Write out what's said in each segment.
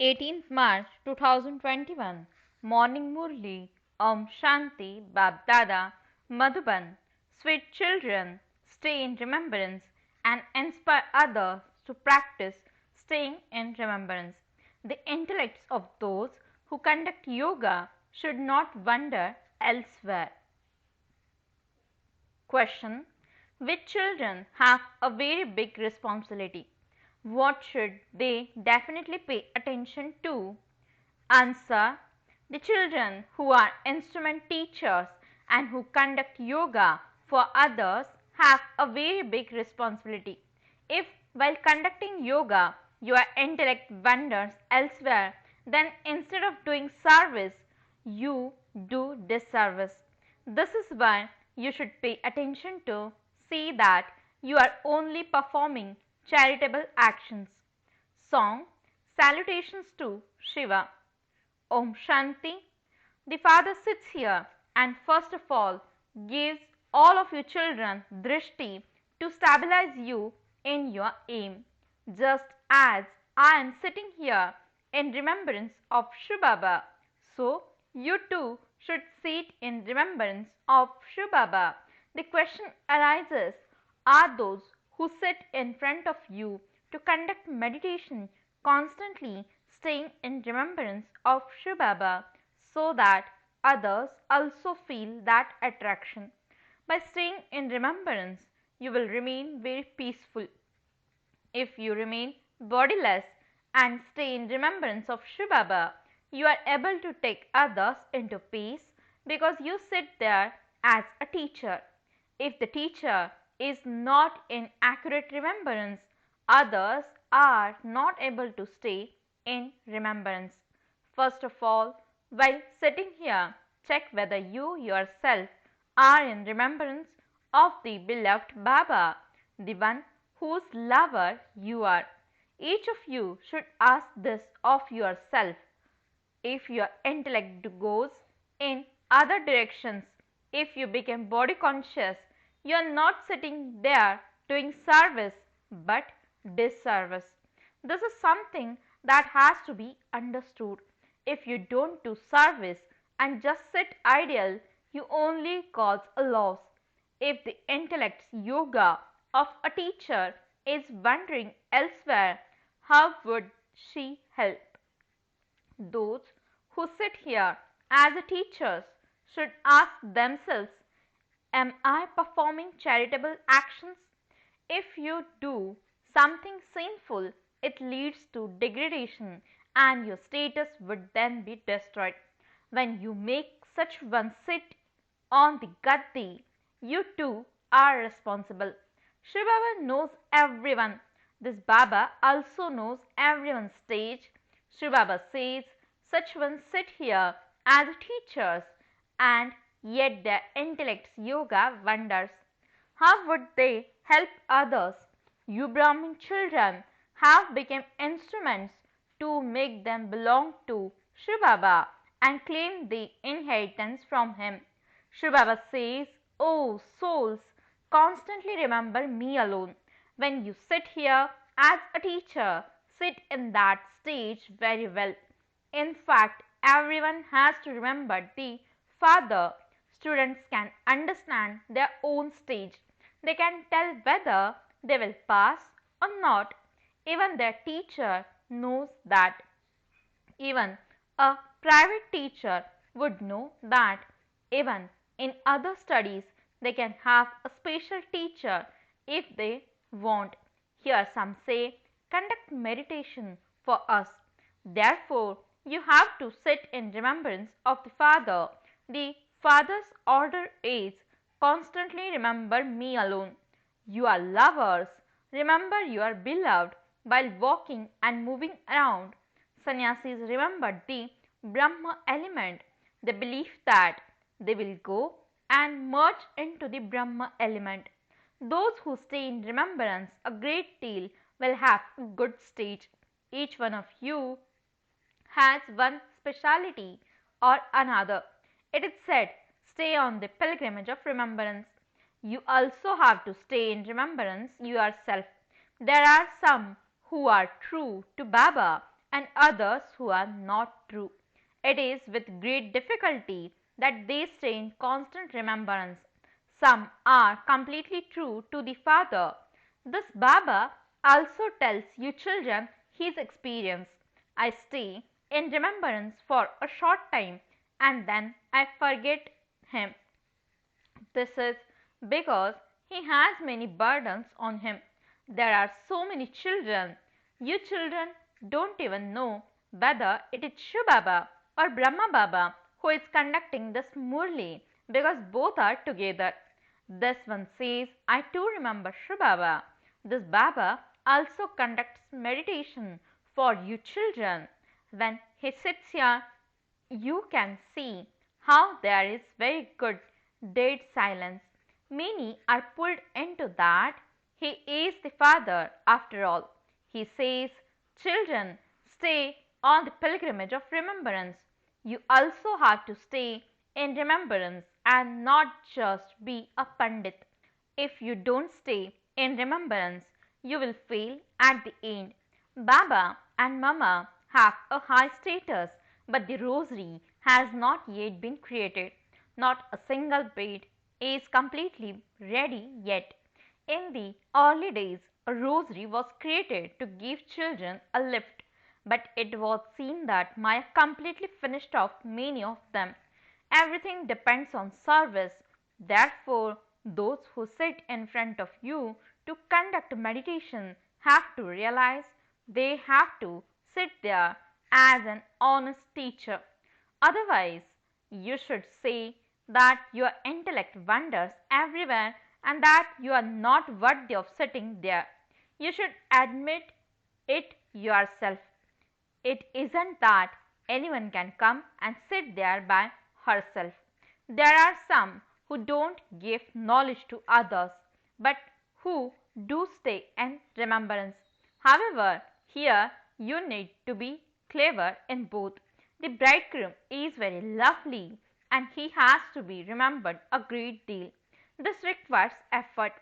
18th March 2021. Morning Murli. Om Shanti BapDada. Madhuban. Sweet children, stay in remembrance and inspire others to practice staying in remembrance. The intellects of those who conduct yoga should not wander elsewhere. Question. Which children have a very big responsibility? What should they definitely pay attention to? Answer. The children who are instrument teachers and who conduct yoga for others have a very big responsibility. If while conducting yoga your intellect wanders elsewhere, then instead of doing service, you do disservice. This is why you should pay attention to see that you are only performing charitable actions. Song. Salutations to Shiva. Om Shanti. The Father sits here and first of all gives all of you children drishti to stabilize you in your aim. Just as I am sitting here in remembrance of shivbaba, so you too should sit in remembrance of shivbaba. The question arises, are those who sit in front of you to conduct meditation constantly staying in remembrance of shivbaba so that others also feel that attraction? By staying in remembrance, you will remain very peaceful. If you remain bodiless and stay in remembrance of shivbaba, you are able to take others into peace because you sit there as a teacher. If the teacher is not in accurate remembrance, others are not able to stay in remembrance. First of all, while sitting here, check whether you yourself are in remembrance of the beloved Baba, the one whose lover you are. Each of you should ask this of yourself. If your intellect goes in other directions, if you become body conscious, you are not sitting there doing service but disservice. This is something that has to be understood. If you don't do service and just sit idle, you only cause a loss. If the intellect's yoga of a teacher is wandering elsewhere, how would she help? Those who sit here as teachers should ask themselves, am I performing charitable actions? If you do something sinful, it leads to degradation and your status would then be destroyed. When you make such one sit on the gaddi, you too are responsible. Shiva Baba knows everyone. This Baba also knows everyone's stage. Shiva Baba says, such ones sit here as teachers and yet their intellect's yoga wonders. How would they help others? You Brahmin children have become instruments to make them belong to Shiva Baba and claim the inheritance from him. Shiva Baba says, oh souls, constantly remember me alone. When you sit here as a teacher, sit in that stage very well. In fact, everyone has to remember the Father. Students can understand their own stage. They can tell whether they will pass or not. Even their teacher knows that. Even a private teacher would know that. Even in other studies, they can have a special teacher if they want. Here some say, conduct meditation for us. Therefore, you have to sit in remembrance of the Father. The Father's order is, constantly remember me alone. You are lovers. Remember your beloved while walking and moving around. Sannyasis remembered the Brahma element. They believe that they will go and merge into the Brahma element. Those who stay in remembrance a great deal will have a good stage. Each one of you has one speciality or another. It is said, stay on the pilgrimage of remembrance. You also have to stay in remembrance yourself. There are some who are true to Baba and others who are not true. It is with great difficulty that they stay in constant remembrance. Some are completely true to the Father. This Baba also tells you children his experience. I stay in remembrance for a short time and then I forget him. This is because he has many burdens on him. There are so many children. You children don't even know whether it is shivbaba or Brahma Baba who is conducting this Murli because both are together. This one says, I too remember shivbaba. This Baba also conducts meditation for you children. When he sits here, you can see how there is very good dead silence. Many are pulled into that. He is the Father after all. He says, children, stay on the pilgrimage of remembrance. You also have to stay in remembrance and not just be a Pandit. If you don't stay in remembrance, you will fail at the end. Baba and Mama have a high status, but the rosary has not yet been created. Not a single bed is completely ready yet. In the early days, a rosary was created to give children a lift, but it was seen that Maya completely finished off many of them. Everything depends on service. Therefore, those who sit in front of you to conduct meditation have to realize they have to sit there as an honest teacher. Otherwise, you should say that your intellect wanders everywhere and that you are not worthy of sitting there. You should admit it yourself. It isn't that anyone can come and sit there by herself. There are some who don't give knowledge to others, but who do stay in remembrance. However, here you need to be clever in both. The bridegroom is very lovely and he has to be remembered a great deal. This requires effort.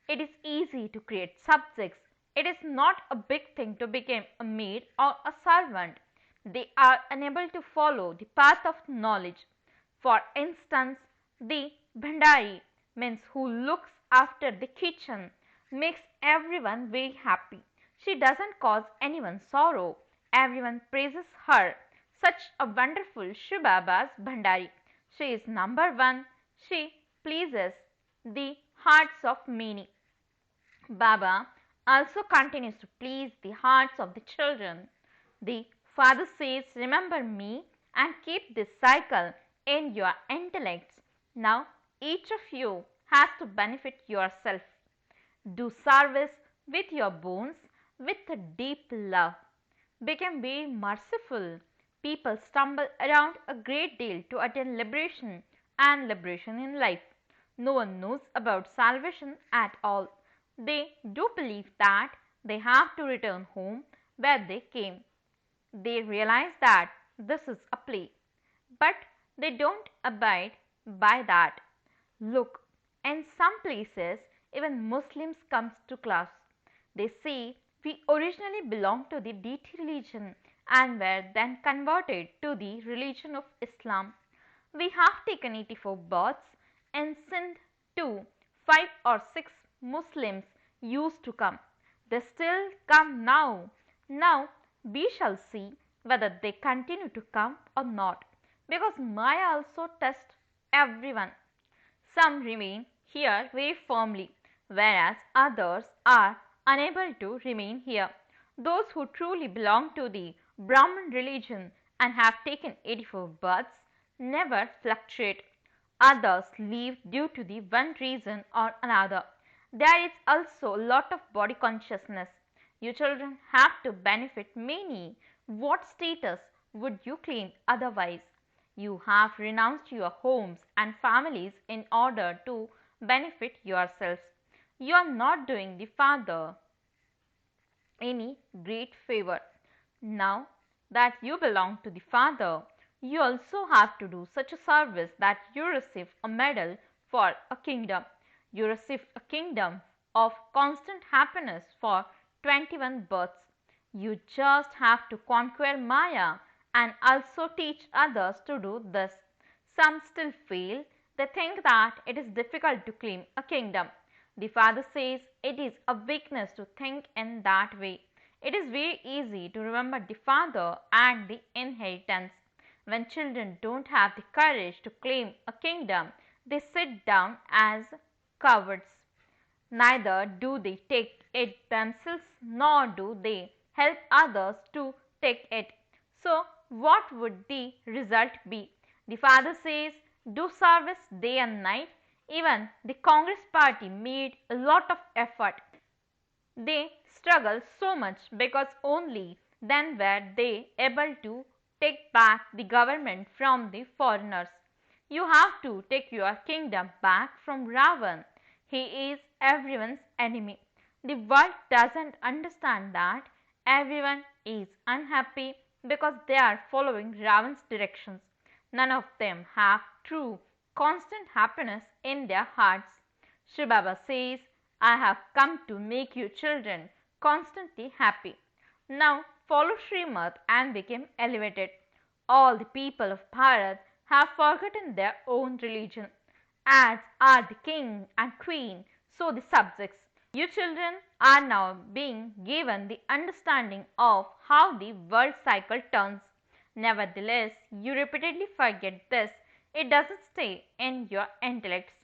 It is easy to create subjects. It is not a big thing to become a maid or a servant. They are unable to follow the path of knowledge. For instance, the bhandari means who looks after the kitchen, makes everyone very happy. She doesn't cause anyone sorrow. Everyone praises her. Such a wonderful Shivababa's bhandari. She is number one. She pleases the hearts of many. Baba also continues to please the hearts of the children. The father says, remember me and keep this cycle in your intellects. Now each of you has to benefit yourself. Do service with your bones with a deep love. Become very merciful. People stumble around a great deal to attain liberation and liberation in life. No one knows about salvation at all. They do believe that they have to return home where they came. They realize that this is a play, but they don't abide by that. Look, in some places even Muslims comes to class. They say we originally belong to the deity religion and were then converted to the religion of Islam. We have taken 84 births in Sindh too. 5 or 6 Muslims used to come. They still come now. Now we shall see whether they continue to come or not, because Maya also tests everyone. Some remain here very firmly, whereas others are unable to remain here. Those who truly belong to the Brahman religion and have taken 84 births never fluctuate. Others leave due to the one reason or another. There is also a lot of body consciousness. You children have to benefit many. What status would you claim otherwise? You have renounced your homes and families in order to benefit yourselves. You are not doing the Father any great favor. Now that you belong to the Father, you also have to do such a service that you receive a medal for a kingdom. You receive a kingdom of constant happiness for 21 births. You just have to conquer Maya and also teach others to do this. Some still feel, they think that it is difficult to claim a kingdom. The father says it is a weakness to think in that way. It is very easy to remember the father and the inheritance. When children don't have the courage to claim a kingdom, they sit down as cowards. Neither do they take it themselves nor do they help others to take it. So, what would the result be? The father says, do service day and night. Even the Congress party made a lot of effort. They struggled so much because only then were they able to take back the government from the foreigners. You have to take your kingdom back from Ravan. He is everyone's enemy. The world doesn't understand that everyone is unhappy because they are following Ravan's directions. None of them have true, constant happiness in their hearts. Shivbaba says, I have come to make you children constantly happy. Now follow Srimad and become elevated. All the people of Bharat have forgotten their own religion, as are the king and queen, so the subjects. You children are now being given the understanding of how the world cycle turns. Nevertheless, you repeatedly forget this. It doesn't stay in your intellects.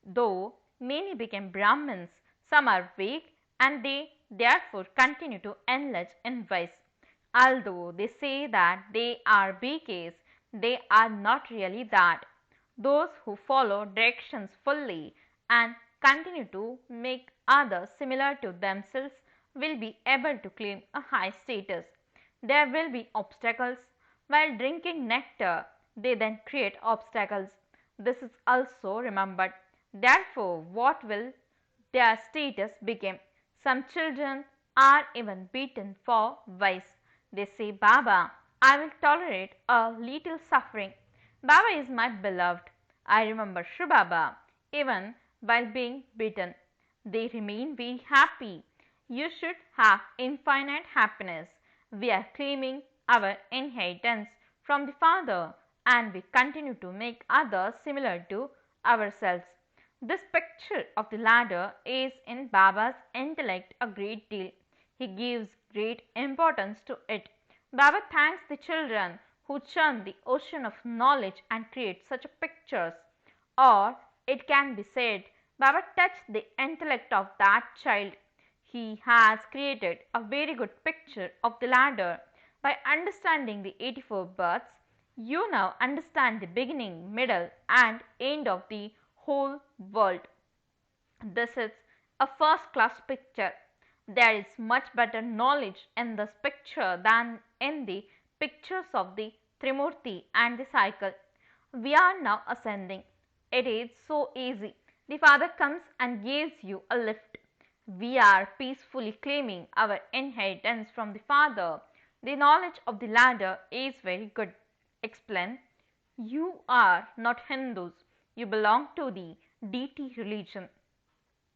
Though many became Brahmins, some are weak and they therefore continue to enlarge in vice. Although they say that they are BKs, they are not really that. Those who follow directions fully and continue to make others similar to themselves will be able to claim a high status. There will be obstacles. While drinking nectar, they then create obstacles. This is also remembered. Therefore, what will their status become? Some children are even beaten for vice. They say, Baba, I will tolerate a little suffering. Baba is my beloved. I remember Shivbaba even while being beaten. They remain very happy. You should have infinite happiness. We are claiming our inheritance from the Father and we continue to make others similar to ourselves. This picture of the ladder is in Baba's intellect a great deal. He gives great importance to it. Baba thanks the children who churn the ocean of knowledge and create such pictures. Or it can be said, Baba touched the intellect of that child. He has created a very good picture of the ladder. By understanding the 84 births, you now understand the beginning, middle and end of the whole world. This is a first class picture. There is much better knowledge in this picture than in the pictures of the Trimurti and the cycle. We are now ascending. It is so easy. The Father comes and gives you a lift. We are peacefully claiming our inheritance from the Father. The knowledge of the ladder is very good. Explain. You are not Hindus. You belong to the deity religion.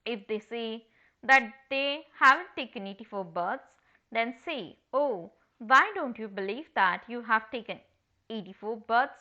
If they say that they haven't taken 84 births, then say, oh, why don't you believe that you have taken 84 births?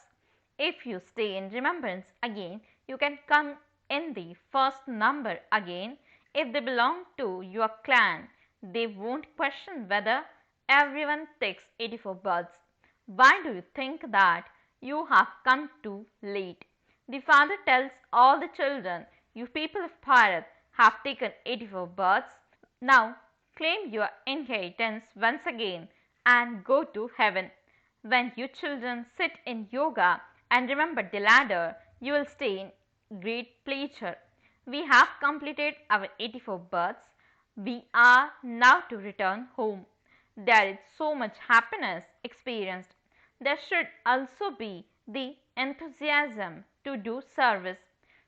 If you stay in remembrance again, you can come in the first number again. If they belong to your clan, they won't question whether everyone takes 84 births. Why do you think that you have come too late? The Father tells all the children, you people of Bharat have taken 84 births. Now claim your inheritance once again and go to heaven. When you children sit in yoga and remember the ladder, you will stay in great pleasure. We have completed our 84 births. We are now to return home. There is so much happiness experienced. There should also be the enthusiasm to do service.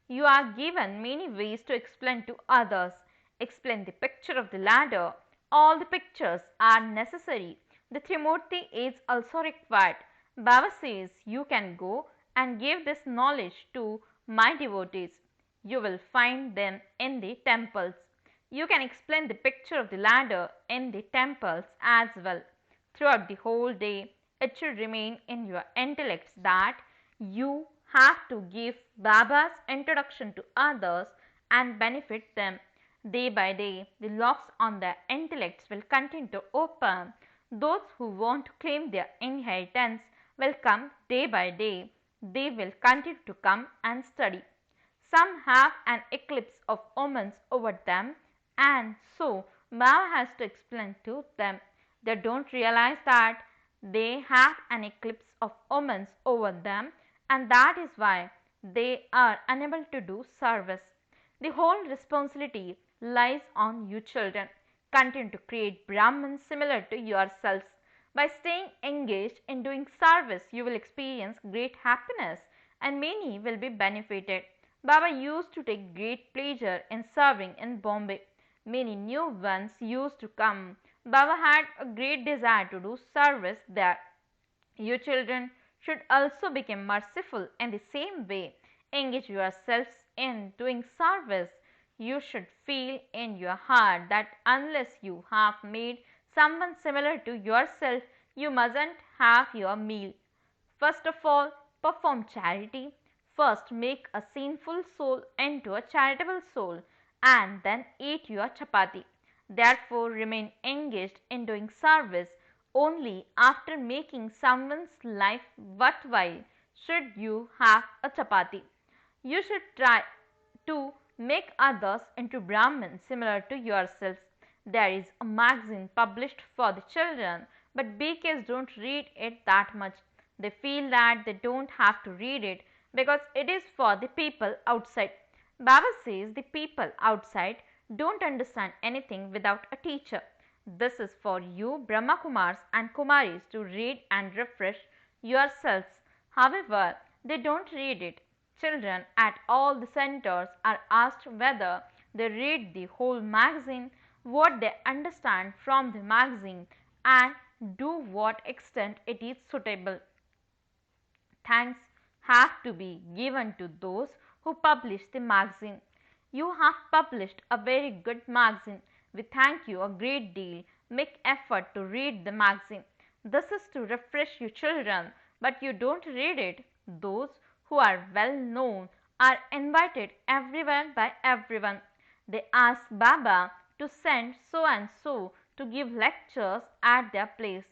You are given many ways to explain to others. Explain the picture of the ladder. All the pictures are necessary. The Trimurti is also required. Baba says you can go and give this knowledge to my devotees. You will find them in the temples. You can explain the picture of the ladder in the temples as well. Throughout the whole day, it should remain in your intellects that you have to give Baba's introduction to others and benefit them. Day by day, the locks on their intellects will continue to open. Those who want to claim their inheritance will come day by day. They will continue to come and study. Some have an eclipse of omens over them, and so Baba has to explain to them. They don't realize that they have an eclipse of omens over them, and that is why they are unable to do service. The whole responsibility lies on you children. Continue to create Brahmins similar to yourselves. By staying engaged in doing service, you will experience great happiness and many will be benefited. Baba used to take great pleasure in serving in Bombay. Many new ones used to come. Baba had a great desire to do service there. You children should also become merciful in the same way. Engage yourselves in doing service. You should feel in your heart that unless you have made someone similar to yourself, you mustn't have your meal. First of all, perform charity. First, make a sinful soul into a charitable soul and then eat your chapati. Therefore, remain engaged in doing service. Only after making someone's life worthwhile should you have a chapati. You should try to make others into Brahmins similar to yourselves. There is a magazine published for the children, but BKs don't read it that much. They feel that they don't have to read it because it is for the people outside. Baba says the people outside don't understand anything without a teacher. This is for you Brahma Kumars and Kumaris to read and refresh yourselves. However, they don't read it. Children at all the centers are asked whether they read the whole magazine, what they understand from the magazine, and to what extent it is suitable. Thanks have to be given to those who publish the magazine. You have published a very good magazine. We thank you a great deal. Make effort to read the magazine. This is to refresh you children, but you don't read it. Those who are well known are invited everywhere by everyone. They ask Baba to send so and so to give lectures at their place.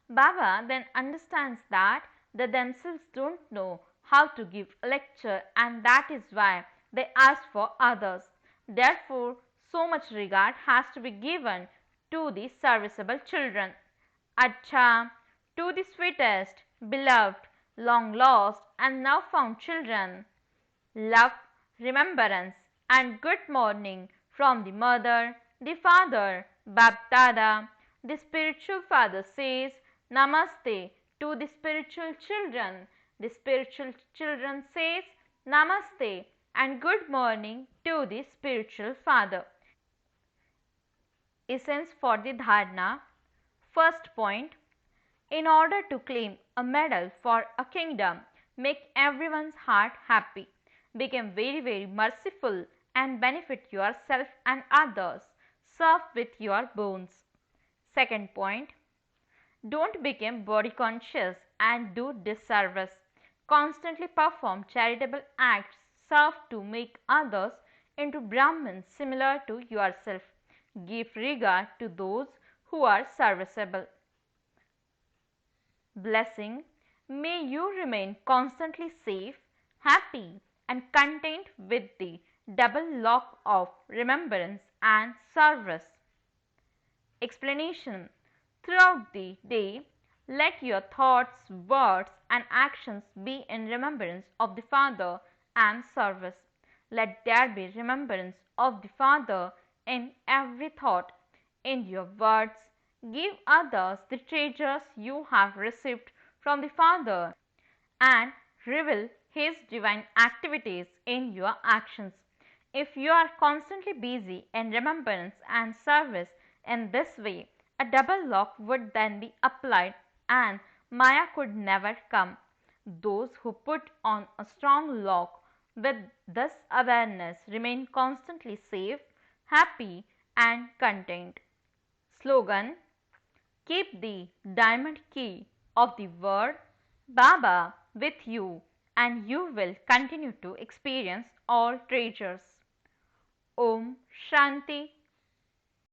Baba then understands that they themselves don't know how to give a lecture and that is why they ask for others. Therefore, so much regard has to be given to the serviceable children. Acha, to the sweetest, beloved, long lost and now found children. Love, remembrance and good morning from the mother, the father, BapDada. The spiritual father says Namaste to the spiritual children. The spiritual children says Namaste and good morning to the spiritual father. Essence for the dharana. First point, in order to claim a medal for a kingdom, make everyone's heart happy. Become very merciful and benefit yourself and others. Serve with your bones. Second point, don't become body conscious and do disservice. Constantly perform charitable acts. Serve to make others into Brahmins similar to yourself. Give regard to those who are serviceable. Blessing, may you remain constantly safe, happy and content with the double lock of remembrance and service. Explanation, throughout the day, let your thoughts, words and actions be in remembrance of the Father and service. Let there be remembrance of the Father in every thought. In your words, give others the treasures you have received from the Father and reveal His divine activities in your actions. If you are constantly busy in remembrance and service in this way, a double lock would then be applied and Maya could never come. Those who put on a strong lock with this awareness remain constantly safe, happy and content. Slogan: keep the diamond key of the word Baba with you and you will continue to experience all treasures. Om Shanti